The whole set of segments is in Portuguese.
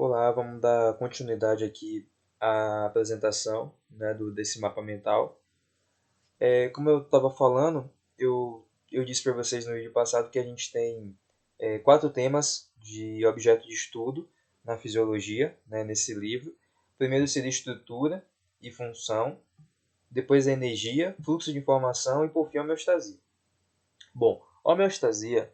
Olá, vamos dar continuidade aqui à apresentação, né, desse mapa mental. Como eu estava falando, eu disse para vocês no vídeo passado que a gente tem quatro temas de objeto de estudo na fisiologia, né, nesse livro. Primeiro seria estrutura e função, depois a energia, fluxo de informação e por fim a homeostasia. Bom, a homeostasia,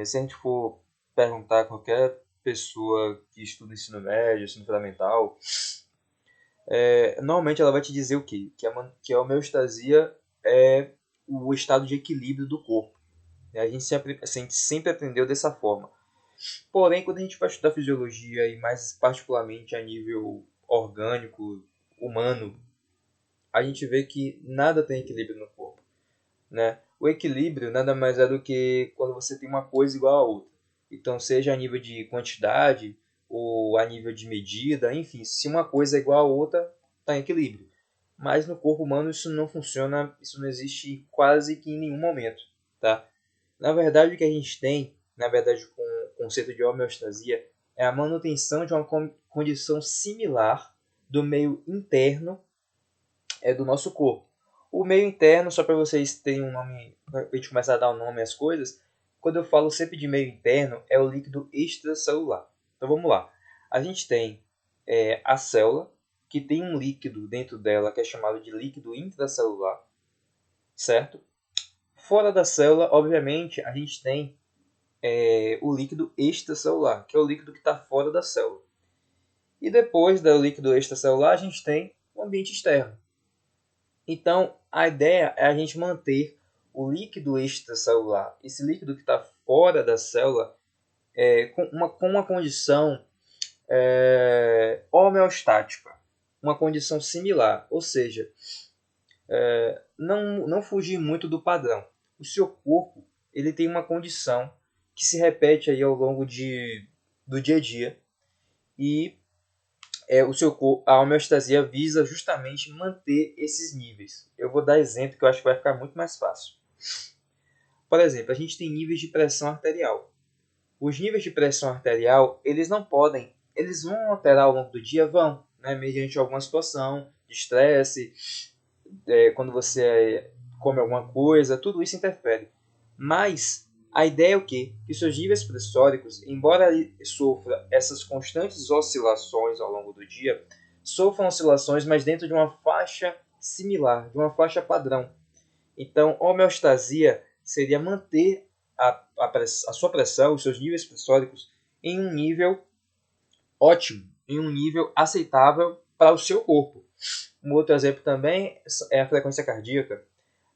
se a gente for perguntar a qualquer pessoa que estuda ensino médio, ensino fundamental, normalmente ela vai te dizer o quê? Que a homeostasia é o estado de equilíbrio do corpo. A gente sempre aprendeu dessa forma. Porém, quando a gente vai estudar fisiologia, e mais particularmente a nível orgânico, humano, a gente vê que nada tem equilíbrio no corpo, né? O equilíbrio nada mais é do que quando você tem uma coisa igual a outra. Então, seja a nível de quantidade ou a nível de medida, enfim, se uma coisa é igual a outra, está em equilíbrio. Mas no corpo humano isso não funciona, isso não existe quase que em nenhum momento, tá? Na verdade, o que a gente tem, na verdade, com o conceito de homeostasia, é a manutenção de uma condição similar do meio interno do nosso corpo. O meio interno, só para vocês terem um nome, para a gente começar a dar um nome às coisas, quando eu falo sempre de meio interno, é o líquido extracelular. Então vamos lá. A gente tem a célula, que tem um líquido dentro dela que é chamado de líquido intracelular, certo? Fora da célula, obviamente, a gente tem o líquido extracelular, que é o líquido que está fora da célula. E depois do líquido extracelular, a gente tem o ambiente externo. Então, a ideia é a gente manter o líquido extracelular, esse líquido que está fora da célula, com uma condição homeostática, uma condição similar, ou seja, não fugir muito do padrão. O seu corpo ele tem uma condição que se repete aí ao longo do dia a dia e a homeostasia visa justamente manter esses níveis. Eu vou dar exemplo que eu acho que vai ficar muito mais fácil. Por exemplo, a gente tem níveis de pressão arterial. Os níveis de pressão arterial, eles não podem, eles vão alterar ao longo do dia, vão, né, mediante alguma situação de estresse, quando você come alguma coisa, tudo isso interfere. Mas a ideia é o quê? Que seus níveis pressóricos, embora ele sofra essas constantes oscilações ao longo do dia, sofram oscilações, mas dentro de uma faixa similar, de uma faixa padrão. Então, homeostasia seria manter a sua pressão, os seus níveis pressóricos, em um nível ótimo, em um nível aceitável para o seu corpo. Um outro exemplo também é a frequência cardíaca.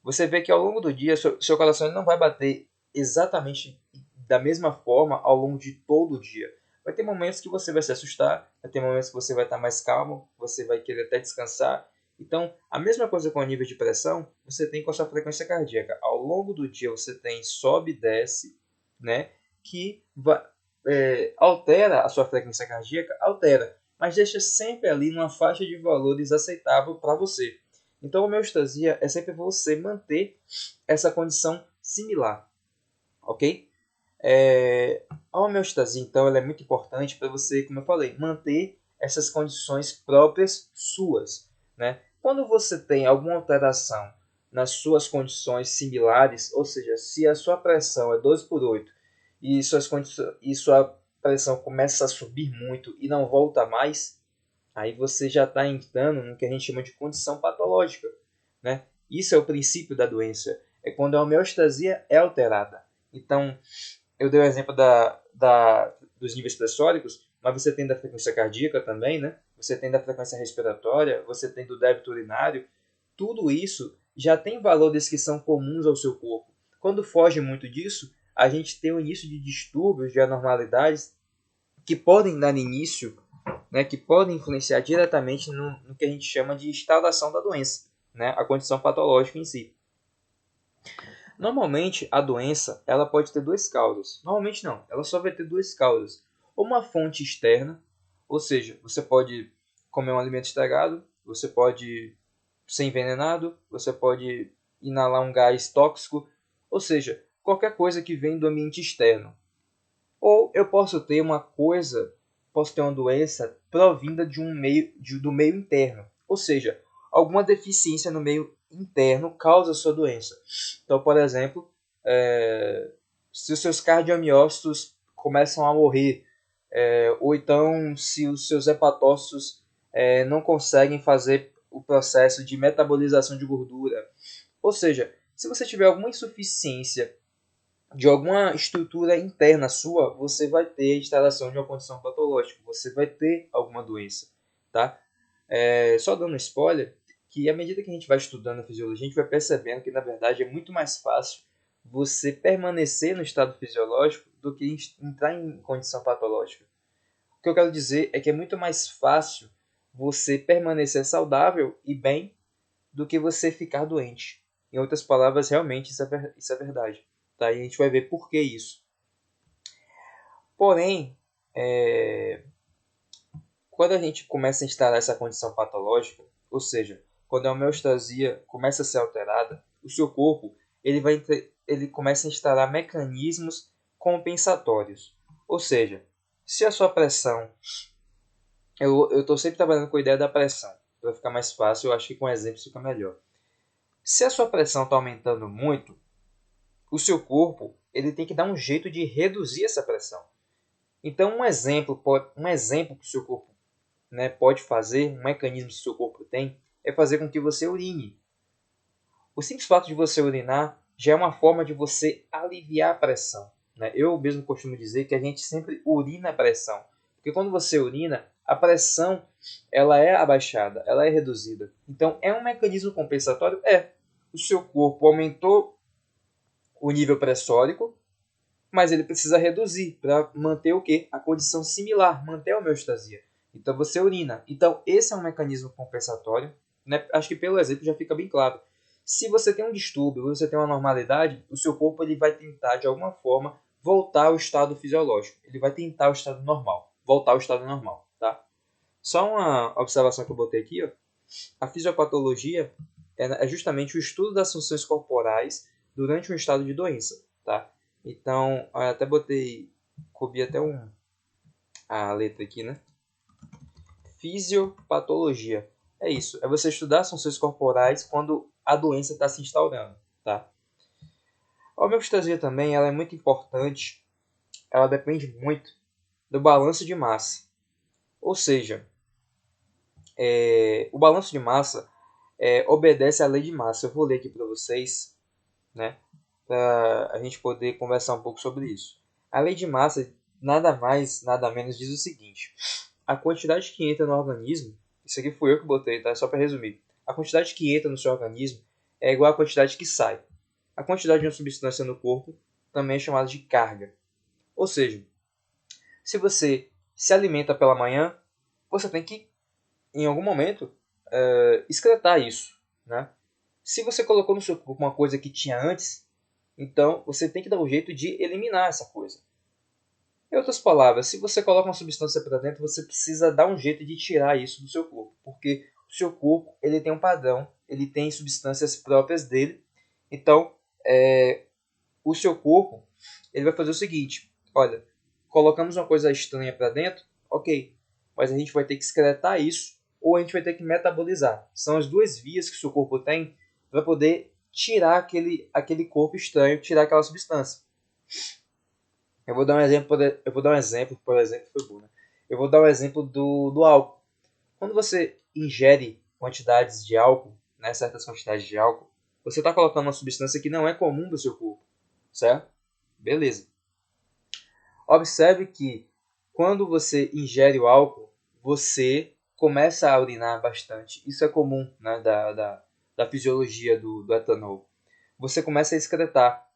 Você vê que ao longo do dia, seu coração não vai bater exatamente da mesma forma ao longo de todo o dia. Vai ter momentos que você vai se assustar, vai ter momentos que você vai estar mais calmo, você vai querer até descansar. Então, a mesma coisa com o nível de pressão, você tem com a sua frequência cardíaca. Ao longo do dia você tem sobe e desce, né? Que altera a sua frequência cardíaca, altera, mas deixa sempre ali numa faixa de valores aceitável para você. Então, a homeostasia é sempre você manter essa condição similar, ok? A homeostasia, então, ela é muito importante para você, como eu falei, manter essas condições próprias suas, né? Quando você tem alguma alteração nas suas condições similares, ou seja, se a sua pressão é 12/8 e sua pressão começa a subir muito e não volta mais, aí você já está entrando no que a gente chama de condição patológica, né? Isso é o princípio da doença, é quando a homeostasia é alterada. Então, eu dei o exemplo dos níveis pressóricos, mas você tem da frequência cardíaca também, né? Você tem da frequência respiratória, você tem do débito urinário. Tudo isso já tem valores que são comuns ao seu corpo. Quando foge muito disso, a gente tem o início de distúrbios, de anormalidades que podem dar início, né, que podem influenciar diretamente no que a gente chama de instauração da doença, né, a condição patológica em si. Normalmente, a doença ela pode ter duas causas. Normalmente não, ela só vai ter duas causas. Uma fonte externa, ou seja, você pode comer um alimento estragado, você pode ser envenenado, você pode inalar um gás tóxico, ou seja, qualquer coisa que vem do ambiente externo. Ou eu posso ter uma coisa posso ter uma doença provinda de do meio interno. Ou seja, alguma deficiência no meio interno causa a sua doença. Então, por exemplo, se os seus cardiomiócitos começam a morrer, ou então se os seus hepatócitos não conseguem fazer o processo de metabolização de gordura. Ou seja, se você tiver alguma insuficiência de alguma estrutura interna sua, você vai ter a instalação de uma condição patológica, você vai ter alguma doença, tá? Só dando um spoiler, que à medida que a gente vai estudando a fisiologia, a gente vai percebendo que, na verdade, é muito mais fácil você permanecer no estado fisiológico do que entrar em condição patológica. O que eu quero dizer é que é muito mais fácil você permanecer saudável e bem do que você ficar doente. Em outras palavras, realmente isso é verdade. Tá? E a gente vai ver por que isso. Porém, quando a gente começa a instalar essa condição patológica, ou seja, quando a homeostasia começa a ser alterada, o seu corpo ele começa a instalar mecanismos compensatórios. Ou seja, se a sua pressão... Eu estou sempre trabalhando com a ideia da pressão. Para ficar mais fácil, eu acho que com exemplos fica melhor. Se a sua pressão está aumentando muito, o seu corpo ele tem que dar um jeito de reduzir essa pressão. Então, um exemplo que o seu corpo pode fazer, um mecanismo que o seu corpo tem, é fazer com que você urine. O simples fato de você urinar já é uma forma de você aliviar a pressão. Eu mesmo costumo dizer que a gente sempre urina a pressão. Porque quando você urina, a pressão ela é abaixada, ela é reduzida. Então, é um mecanismo compensatório? O seu corpo aumentou o nível pressórico, mas ele precisa reduzir para manter o quê? A condição similar, manter a homeostasia. Então você urina. Então esse é um mecanismo compensatório. Acho que pelo exemplo já fica bem claro. Se você tem um distúrbio, você tem uma normalidade, o seu corpo ele vai tentar de alguma forma voltar ao estado fisiológico. Ele vai tentar o estado normal, voltar ao estado normal, tá? Só uma observação que eu botei aqui, ó. A fisiopatologia é justamente o estudo das funções corporais durante um estado de doença, tá? Então, eu até copi até a letra aqui, né? Fisiopatologia. É isso, é você estudar as funções corporais quando a doença está se instaurando, tá? A homeostasia também ela é muito importante, ela depende muito do balanço de massa. Ou seja, o balanço de massa obedece à lei de massa. Eu vou ler aqui para vocês, né? Para a gente poder conversar um pouco sobre isso. A lei de massa nada mais, nada menos diz o seguinte: a quantidade que entra no organismo, isso aqui fui eu que botei, tá? Só para resumir. A quantidade que entra no seu organismo é igual à quantidade que sai. A quantidade de uma substância no corpo também é chamada de carga. Ou seja, se você se alimenta pela manhã, você tem que, em algum momento, excretar isso, né? Se você colocou no seu corpo uma coisa que tinha antes, então você tem que dar um jeito de eliminar essa coisa. Em outras palavras, se você coloca uma substância para dentro, você precisa dar um jeito de tirar isso do seu corpo, porque o seu corpo ele tem um padrão, ele tem substâncias próprias dele. Então, o seu corpo ele vai fazer o seguinte: olha, colocamos uma coisa estranha para dentro, ok, mas a gente vai ter que excretar isso ou a gente vai ter que metabolizar. São as duas vias que o seu corpo tem para poder tirar aquele corpo estranho, tirar aquela substância. Eu vou dar um exemplo, por exemplo, foi bom, né? Eu vou dar um exemplo do álcool. Quando você ingere quantidades de álcool, né, certas quantidades de álcool, você está colocando uma substância que não é comum do seu corpo, certo? Beleza. Observe que quando você ingere o álcool, você começa a urinar bastante. Isso é comum, né, da fisiologia do etanol. Você começa a excretar.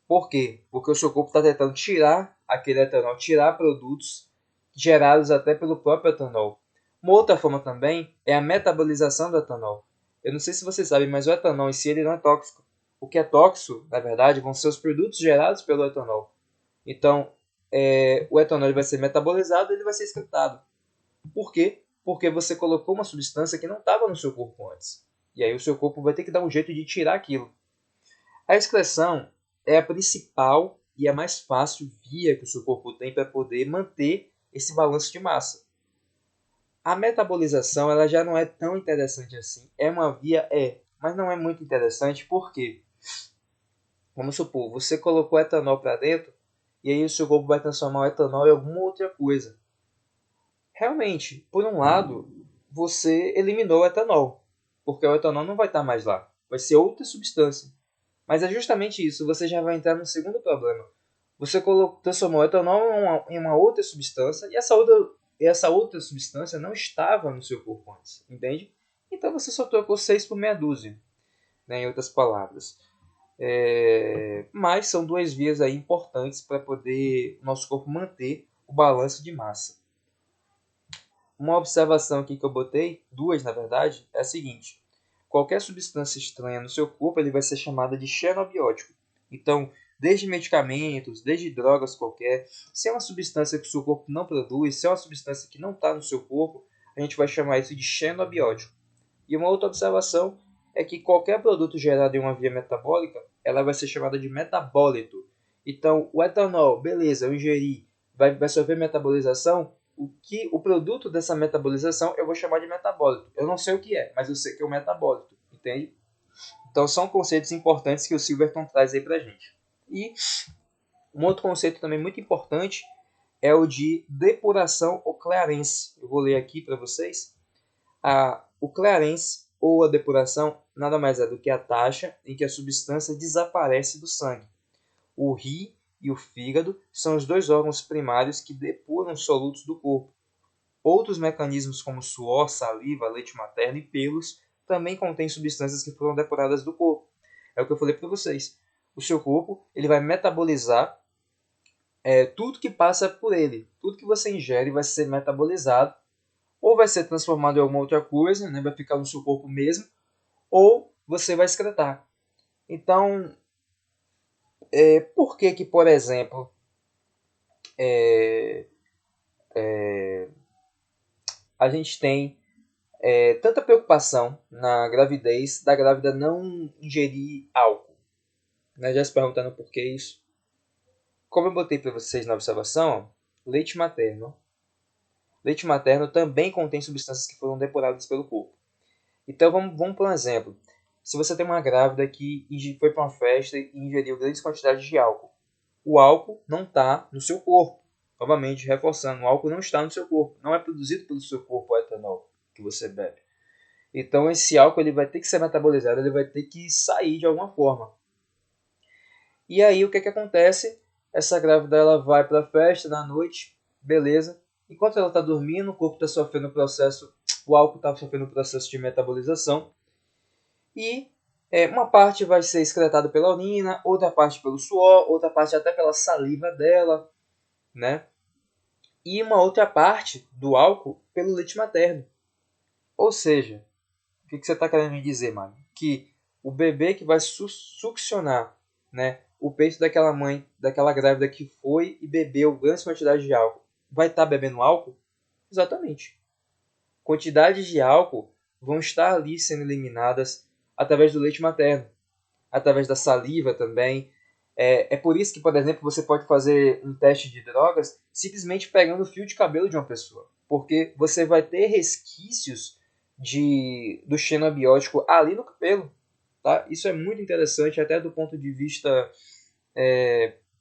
Por quê? Porque o seu corpo está tentando tirar aquele etanol, tirar produtos gerados até pelo próprio etanol. Uma outra forma também é a metabolização do etanol. Eu não sei se vocês sabem, mas o etanol em si ele não é tóxico. O que é tóxico, na verdade, vão ser os produtos gerados pelo etanol. Então, o etanol vai ser metabolizado e ele vai ser excretado. Por quê? Porque você colocou uma substância que não estava no seu corpo antes. E aí o seu corpo vai ter que dar um jeito de tirar aquilo. A excreção é a principal e a mais fácil via que o seu corpo tem para poder manter esse balanço de massa. A metabolização ela já não é tão interessante assim. É uma via? É, mas não é muito interessante porque, vamos supor, você colocou etanol para dentro e aí o seu corpo vai transformar o etanol em alguma outra coisa. Realmente, por um lado, você eliminou o etanol, porque o etanol não vai estar mais lá, vai ser outra substância. Mas é justamente isso, você já vai entrar no segundo problema. Você transformou o etanol em uma outra substância e essa outra substância não estava no seu corpo antes, entende? Então você só trocou 6 por meia dúzia, né, em outras palavras. Mas são duas vias aí importantes para poder o nosso corpo manter o balanço de massa. Uma observação aqui que eu botei, duas na verdade, é a seguinte. Qualquer substância estranha no seu corpo ele vai ser chamada de xenobiótico. Então, desde medicamentos, desde drogas qualquer, se é uma substância que o seu corpo não produz, se é uma substância que não está no seu corpo, a gente vai chamar isso de xenobiótico. E uma outra observação é que qualquer produto gerado em uma via metabólica, ela vai ser chamada de metabólito. Então, o etanol, beleza, eu ingeri, vai sofrer metabolização, o produto dessa metabolização eu vou chamar de metabólito. Eu não sei o que é, mas eu sei que é o metabólito, entende? Então são conceitos importantes que o Silverton traz aí pra gente. E um outro conceito também muito importante é o de depuração ou clearance. Eu vou ler aqui para vocês. O clearance ou a depuração nada mais é do que a taxa em que a substância desaparece do sangue. O rim e o fígado são os dois órgãos primários que depuram solutos do corpo. Outros mecanismos como suor, saliva, leite materno e pelos também contêm substâncias que foram depuradas do corpo. É o que eu falei para vocês. O seu corpo ele vai metabolizar tudo que passa por ele. Tudo que você ingere vai ser metabolizado ou vai ser transformado em alguma outra coisa, né? Vai ficar no seu corpo mesmo, ou você vai excretar. Então, por que que, por exemplo, a gente tem tanta preocupação na gravidez da grávida não ingerir álcool? Né? Já se perguntando por que isso. Como eu botei para vocês na observação, leite materno. Leite materno também contém substâncias que foram depuradas pelo corpo. Então vamos por um exemplo. Se você tem uma grávida que foi para uma festa e ingeriu grandes quantidades de álcool, o álcool não está no seu corpo. Novamente, reforçando, o álcool não está no seu corpo. Não é produzido pelo seu corpo o etanol que você bebe. Então esse álcool ele vai ter que ser metabolizado, ele vai ter que sair de alguma forma. E aí o que acontece? Essa grávida ela vai para a festa na noite, beleza. Enquanto ela está dormindo, o corpo está sofrendo o processo, o álcool está sofrendo o processo de metabolização. E uma parte vai ser excretada pela urina, outra parte pelo suor, outra parte até pela saliva dela, né? E uma outra parte do álcool pelo leite materno. Ou seja, o que você está querendo me dizer, mano? Que o bebê que vai succionar, né, o peito daquela mãe, daquela grávida que foi e bebeu grandes quantidades de álcool, vai estar bebendo álcool? Exatamente. Quantidades de álcool vão estar ali sendo eliminadas através do leite materno, através da saliva também. É por isso que, por exemplo, você pode fazer um teste de drogas simplesmente pegando o fio de cabelo de uma pessoa. Porque você vai ter resquícios do xenobiótico ali no cabelo. Tá? Isso é muito interessante, até do ponto de vista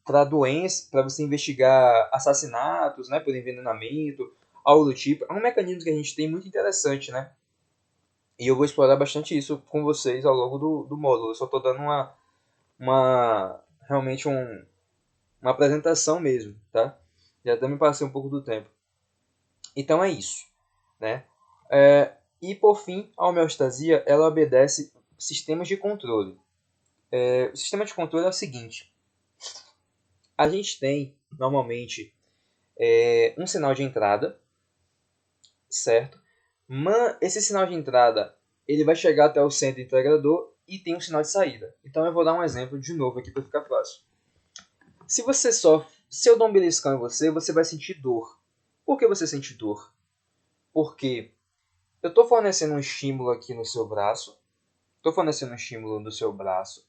para doença, para você investigar assassinatos, né, por envenenamento, algo do tipo. É um mecanismo que a gente tem muito interessante, né? E eu vou explorar bastante isso com vocês ao longo do módulo. Eu só estou dando realmente uma apresentação mesmo, tá? Já até me passei um pouco do tempo. Então é isso, né? E por fim, a homeostasia ela obedece sistemas de controle. O sistema de controle é o seguinte: a gente tem normalmente um sinal de entrada, certo? Esse sinal de entrada ele vai chegar até o centro integrador e tem um sinal de saída. Então eu vou dar um exemplo de novo aqui para ficar fácil. Se você sofre, se eu dou um beliscão em você, você vai sentir dor. Por que você sente dor? Porque eu estou fornecendo um estímulo aqui no seu braço. Estou fornecendo um estímulo no seu braço.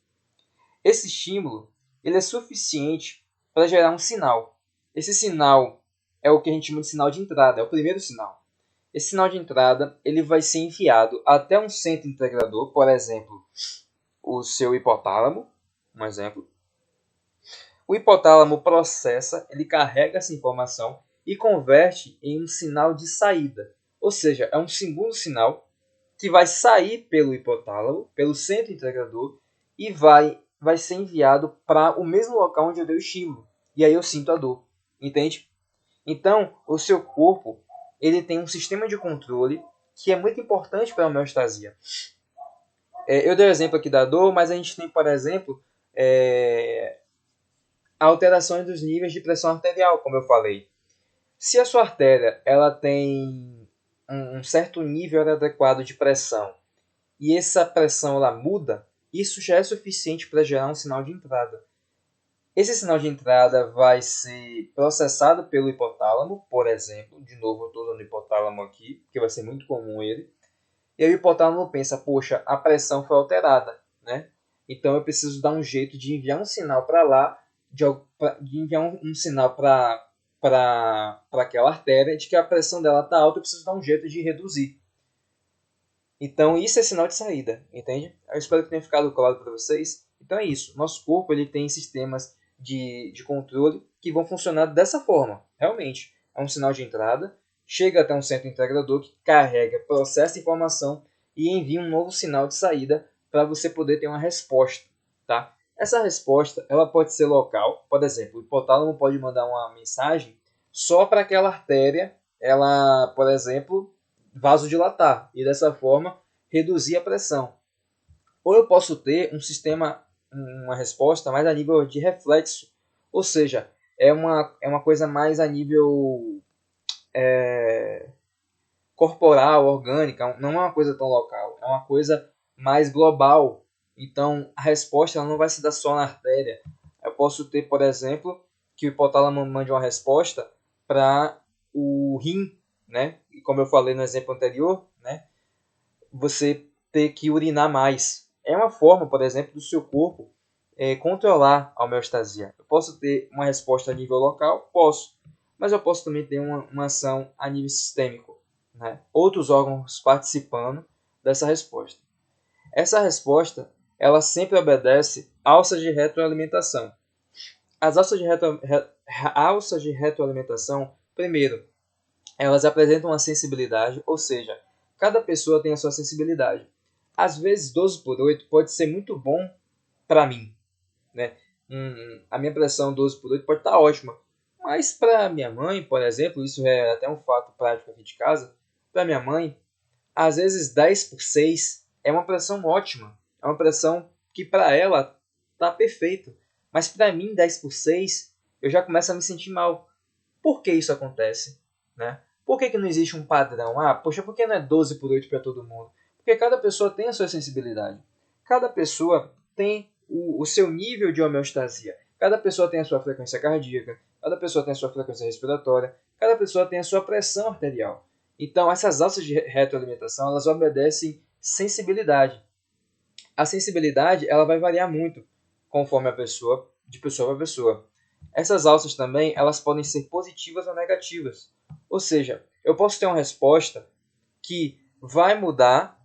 Esse estímulo ele é suficiente para gerar um sinal. Esse sinal é o que a gente chama de sinal de entrada, é o primeiro sinal. Esse sinal de entrada ele vai ser enviado até um centro integrador, por exemplo, o seu hipotálamo, um exemplo. O hipotálamo processa, ele carrega essa informação e converte em um sinal de saída. Ou seja, é um segundo sinal que vai sair pelo hipotálamo, pelo centro integrador, e vai ser enviado para o mesmo local onde eu dei o estímulo. E aí eu sinto a dor. Entende? Então, o seu corpo ele tem um sistema de controle que é muito importante para a homeostasia. Eu dei o exemplo aqui da dor, mas a gente tem, por exemplo, alterações dos níveis de pressão arterial, como eu falei. Se a sua artéria ela tem um certo nível adequado de pressão e essa pressão ela muda, isso já é suficiente para gerar um sinal de entrada. Esse sinal de entrada vai ser processado pelo hipotálamo, por exemplo. De novo, eu estou usando o hipotálamo aqui, porque vai ser muito comum ele. E aí o hipotálamo pensa, poxa, a pressão foi alterada, né? Então eu preciso dar um jeito de enviar um sinal para lá, de enviar um sinal para aquela artéria de que a pressão dela está alta, eu preciso dar um jeito de reduzir. Então isso é sinal de saída, entende? Eu espero que tenha ficado claro para vocês. Então é isso, nosso corpo ele tem sistemas de controle que vão funcionar dessa forma, realmente. É um sinal de entrada, chega até um centro integrador que carrega, processa a informação e envia um novo sinal de saída para você poder ter uma resposta, tá? Essa resposta ela pode ser local, por exemplo, o hipotálamo pode mandar uma mensagem só para aquela artéria, ela, por exemplo, vasodilatar e dessa forma reduzir a pressão. Ou eu posso ter um sistema, uma resposta mais a nível de reflexo, ou seja, é uma coisa mais a nível corporal, orgânica, não é uma coisa tão local, é uma coisa mais global. Então a resposta ela não vai se dar só na artéria. Eu posso ter, por exemplo, que o hipotálamo mande uma resposta para o rim, né? E como eu falei no exemplo anterior, né? Você ter que urinar mais. É uma forma, por exemplo, do seu corpo controlar a homeostasia. Eu posso ter uma resposta a nível local? Posso. Mas eu posso também ter uma ação a nível sistêmico. Né? Outros órgãos participando dessa resposta. Essa resposta, ela sempre obedece alças de retroalimentação. As alças de retroalimentação, primeiro, elas apresentam uma sensibilidade, ou seja, cada pessoa tem a sua sensibilidade. Às vezes 12/8 pode ser muito bom para mim, né? A minha pressão 12/8 pode estar ótima, mas para minha mãe, por exemplo, isso é até um fato prático aqui de casa, para minha mãe, às vezes 10/6 é uma pressão ótima, é uma pressão que para ela está perfeito, mas para mim 10/6 eu já começo a me sentir mal. Por que isso acontece? Né? Por que não existe um padrão? Ah, poxa, por que não é 12/8 para todo mundo? Porque cada pessoa tem a sua sensibilidade. Cada pessoa tem o seu nível de homeostasia. Cada pessoa tem a sua frequência cardíaca, cada pessoa tem a sua frequência respiratória, cada pessoa tem a sua pressão arterial. Então, essas alças de retroalimentação, elas obedecem sensibilidade. A sensibilidade, ela vai variar muito conforme a pessoa, de pessoa para pessoa. Essas alças também, elas podem ser positivas ou negativas. Ou seja, eu posso ter uma resposta que vai mudar,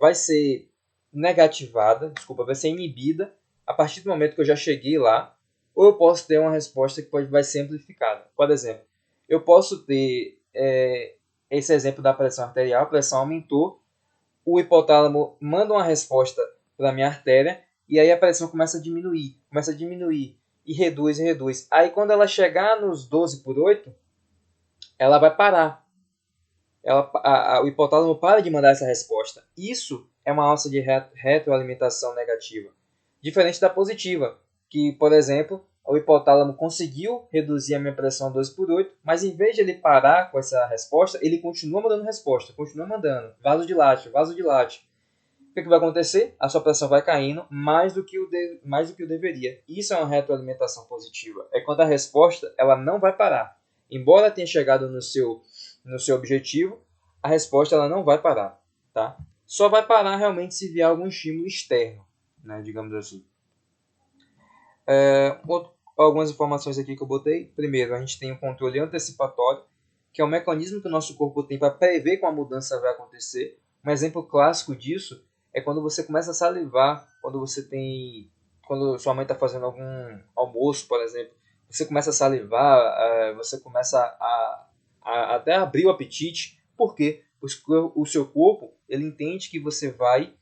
vai ser negativada, desculpa, vai ser inibida a partir do momento que eu já cheguei lá, ou eu posso ter uma resposta que vai ser amplificada. Por exemplo, eu posso ter esse exemplo da pressão arterial, a pressão aumentou, o hipotálamo manda uma resposta para a minha artéria, e aí a pressão começa a diminuir, e reduz, e reduz. Aí quando ela chegar nos 12/8, ela vai parar. O hipotálamo para de mandar essa resposta. Isso é uma alça de retroalimentação negativa. Diferente da positiva, que, por exemplo, o hipotálamo conseguiu reduzir a minha pressão 12/8, mas em vez de ele parar com essa resposta, ele continua mandando resposta, continua mandando. Vasodilate, vasodilate. O que vai acontecer? A sua pressão vai caindo mais do que o deveria. Isso é uma retroalimentação positiva. É quando a resposta ela não vai parar. Embora tenha chegado no seu objetivo, a resposta ela não vai parar. Tá? Só vai parar realmente se vier algum estímulo externo, né, digamos assim. algumas informações aqui que eu botei. Primeiro, a gente tem o controle antecipatório, que é o mecanismo que o nosso corpo tem para prever como a mudança vai acontecer. Um exemplo clássico disso é quando você começa a salivar, quando sua mãe está fazendo algum almoço, por exemplo, você começa a salivar, você começa a até abrir o apetite. Por quê? O seu corpo ele entende que você vai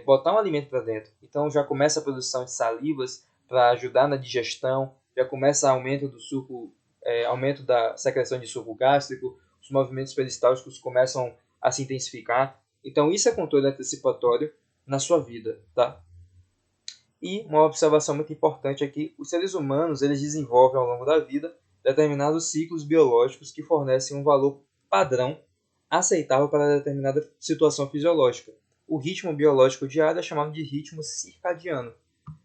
botar um alimento para dentro. Então já começa a produção de salivas para ajudar na digestão, já começa aumento da secreção de suco gástrico, os movimentos peristálticos começam a se intensificar. Então isso é controle antecipatório na sua vida, tá? E uma observação muito importante é que os seres humanos eles desenvolvem ao longo da vida determinados ciclos biológicos que fornecem um valor padrão aceitável para determinada situação fisiológica. O ritmo biológico diário é chamado de ritmo circadiano.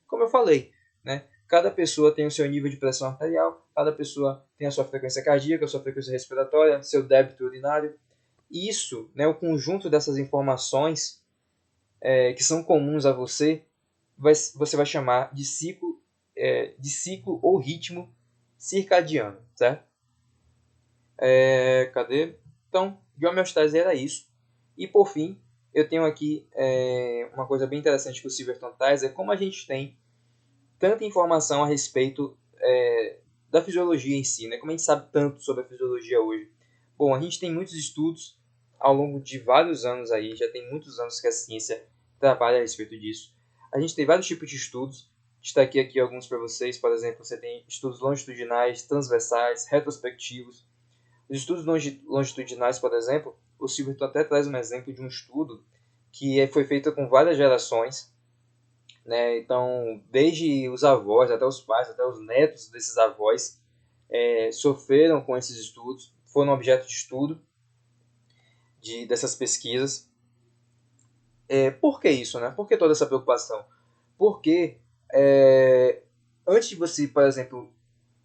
Como eu falei, né? Cada pessoa tem o seu nível de pressão arterial, cada pessoa tem a sua frequência cardíaca, a sua frequência respiratória, seu débito urinário. Isso, né, o conjunto dessas informações que são comuns a você, você vai chamar de ciclo ou ritmo circadiano, certo? Cadê? Então, de homeostase era isso. E por fim, eu tenho aqui uma coisa bem interessante que o Silverton traz, é como a gente tem tanta informação a respeito da fisiologia em si, né? Como a gente sabe tanto sobre a fisiologia hoje. Bom, a gente tem muitos estudos ao longo de vários anos aí, já tem muitos anos que a ciência trabalha a respeito disso. A gente tem vários tipos de estudos, destaquei aqui alguns para vocês, por exemplo, você tem estudos longitudinais, transversais, retrospectivos. Os estudos longitudinais, por exemplo, o Silverton até traz um exemplo de um estudo que foi feito com várias gerações, né? Então, desde os avós, até os pais, até os netos desses avós sofreram com esses estudos, foram objeto de estudo dessas pesquisas. Por que isso, né? Por que toda essa preocupação? Porque antes de você, por exemplo,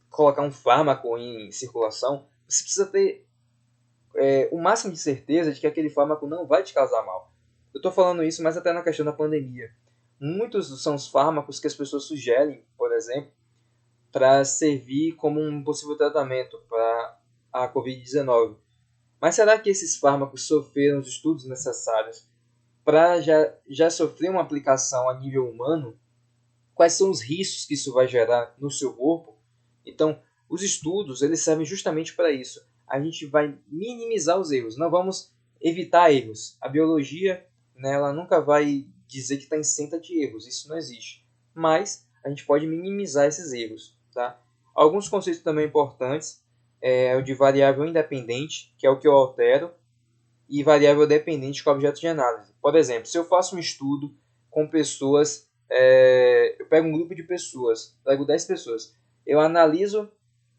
colocar um fármaco em circulação, você precisa ter o máximo de certeza de que aquele fármaco não vai te causar mal. Eu estou falando isso, mas até na questão da pandemia. Muitos são os fármacos que as pessoas sugerem, por exemplo, para servir como um possível tratamento para a Covid-19. Mas será que esses fármacos sofreram os estudos necessários para já sofrer uma aplicação a nível humano? Quais são os riscos que isso vai gerar no seu corpo? Então, os estudos eles servem justamente para isso. A gente vai minimizar os erros, não vamos evitar erros. A biologia, né, ela nunca vai dizer que está isenta de erros, isso não existe. Mas a gente pode minimizar esses erros. Tá? Alguns conceitos também importantes o de variável independente, que é o que eu altero, e variável dependente com objeto de análise. Por exemplo, se eu faço um estudo com pessoas, eu pego um grupo de pessoas, pego 10 pessoas, eu analiso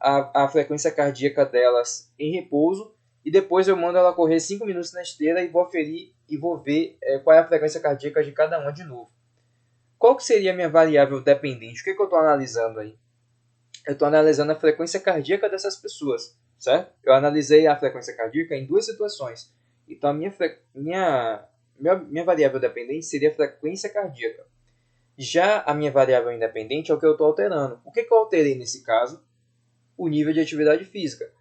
a frequência cardíaca delas em repouso e depois eu mando ela correr 5 minutos na esteira e vou aferir e vou ver qual é a frequência cardíaca de cada uma de novo. Qual que seria a minha variável dependente? O que eu estou analisando aí? Eu estou analisando a frequência cardíaca dessas pessoas, certo? Eu analisei a frequência cardíaca em duas situações. Então, minha variável dependente seria a frequência cardíaca. Já a minha variável independente é o que eu estou alterando. O que eu alterei nesse caso? O nível de atividade física.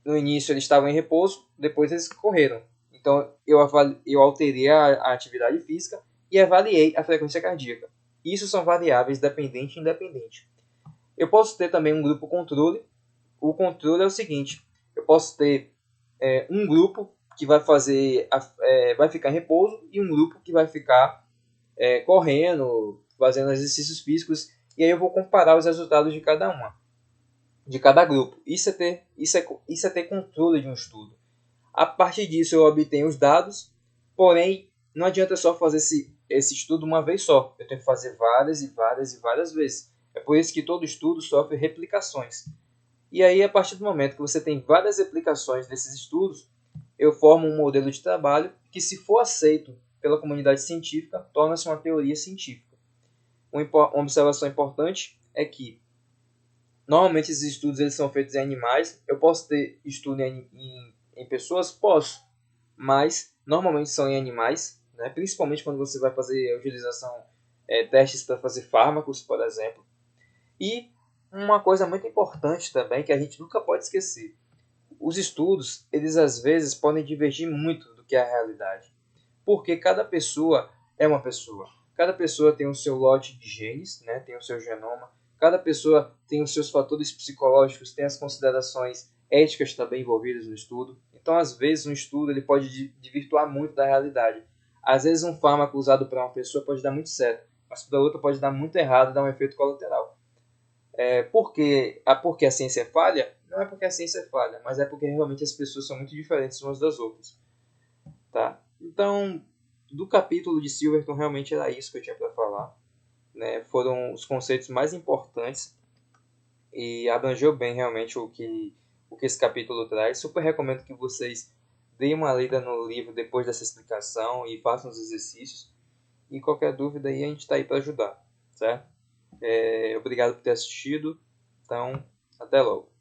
No início eles estavam em repouso, depois eles correram. Então, eu alterei a atividade física e avaliei a frequência cardíaca. Isso são variáveis dependente e independente. Eu posso ter também um grupo controle. O controle é o seguinte: eu posso ter um grupo que vai vai ficar em repouso e um grupo que vai ficar correndo, fazendo exercícios físicos, e aí eu vou comparar os resultados de cada grupo. Isso é ter controle de um estudo. A partir disso eu obtenho os dados, porém não adianta só fazer esse estudo uma vez só. Eu tenho que fazer várias e várias e várias vezes. É por isso que todo estudo sofre replicações. E aí, a partir do momento que você tem várias replicações desses estudos, eu formo um modelo de trabalho que, se for aceito pela comunidade científica, torna-se uma teoria científica. Uma observação importante é que, normalmente, esses estudos eles são feitos em animais. Eu posso ter estudo em pessoas? Posso. Mas, normalmente, são em animais, né? Principalmente quando você vai fazer a utilização testes para fazer fármacos, por exemplo. E Uma coisa muito importante também que a gente nunca pode esquecer. Os estudos, eles às vezes podem divergir muito do que é a realidade. Porque cada pessoa é uma pessoa. Cada pessoa tem o seu lote de genes, né? Tem o seu genoma. Cada pessoa tem os seus fatores psicológicos, tem as considerações éticas também envolvidas no estudo. Então, às vezes, um estudo ele pode desvirtuar muito da realidade. Às vezes, um fármaco usado para uma pessoa pode dar muito certo, mas para outra pode dar muito errado e dar um efeito colateral. Porque a ciência é falha? Não é porque a ciência é falha, mas é porque realmente as pessoas são muito diferentes umas das outras. Tá? Então, do capítulo de Silverton, realmente era isso que eu tinha para falar. Né? Foram os conceitos mais importantes e abrangeu bem realmente o que esse capítulo traz. Super recomendo que vocês deem uma lida no livro depois dessa explicação e façam os exercícios. E qualquer dúvida aí a gente está aí para ajudar, certo? Obrigado por ter assistido. Então, até logo.